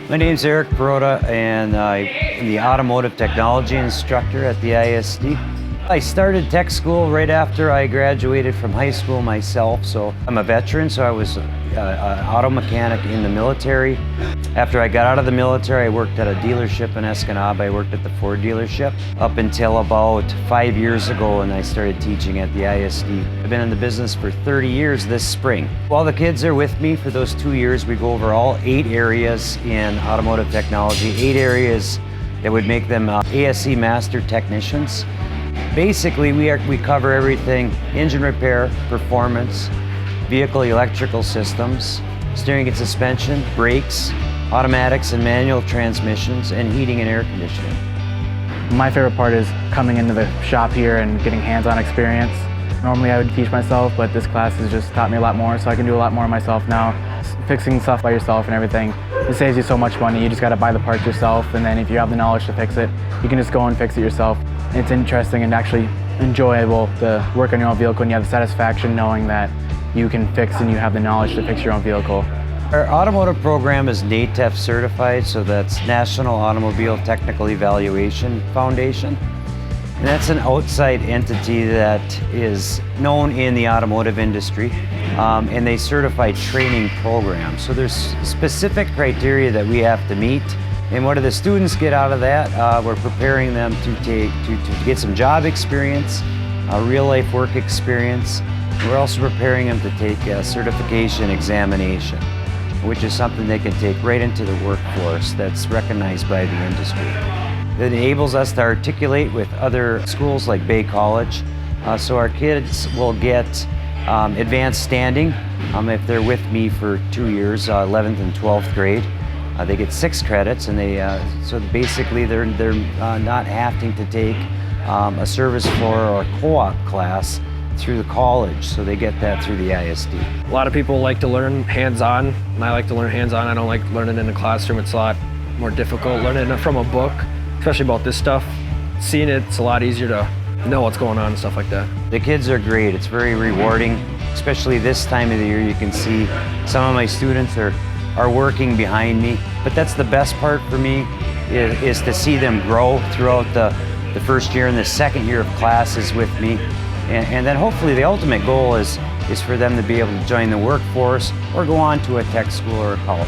My name's Eric Perota, and I'm the Automotive Technology instructor at the DSISD. I started tech school right after I graduated from high school myself, so I'm a veteran, so I was an auto mechanic in the military. After I got out of the military, I worked at a dealership in Escanaba. I worked at the Ford dealership up until about 5 years ago, and I started teaching at the ISD. I've been in the business for 30 years this spring. While the kids are with me for those 2 years, we go over all 8 areas in automotive technology, 8 areas that would make them ASE Master Technicians. Basically, we cover everything: engine repair, performance, vehicle electrical systems, steering and suspension, brakes, automatics and manual transmissions, and heating and air conditioning. My favorite part is coming into the shop here and getting hands-on experience. Normally I would teach myself, but this class has just taught me a lot more, so I can do a lot more myself now. Fixing stuff by yourself and everything, it saves you so much money. You just got to buy the parts yourself, and then if you have the knowledge to fix it, you can just go and fix it yourself. It's interesting and actually enjoyable to work on your own vehicle, and you have the satisfaction knowing that you can fix and you have the knowledge to fix your own vehicle. Our automotive program is NATEF certified, so that's National Automobile Technical Evaluation Foundation. And that's an outside entity that is known in the automotive industry, and they certify training programs. So there's specific criteria that we have to meet. And what do the students get out of that? We're preparing them to get some job experience, real life work experience. We're also preparing them to take a certification examination, which is something they can take right into the workforce that's recognized by the industry. It enables us to articulate with other schools like Bay College, so our kids will get advanced standing if they're with me for 2 years, 11th and 12th grade. They get 6 credits, and so basically they're not having to take a service floor or co-op class through the college, so they get that through the ISD. A lot of people like to learn hands-on, and I like to learn hands-on. I don't like learning in a classroom. It's a lot more difficult learning it from a book, especially about this stuff. Seeing it's a lot easier to know what's going on and stuff like that. The kids are great. It's very rewarding, especially this time of the year. You can see some of my students are working behind me, but that's the best part for me is to see them grow throughout the first year and the second year of classes with me. And then hopefully the ultimate goal is for them to be able to join the workforce or go on to a tech school or a college.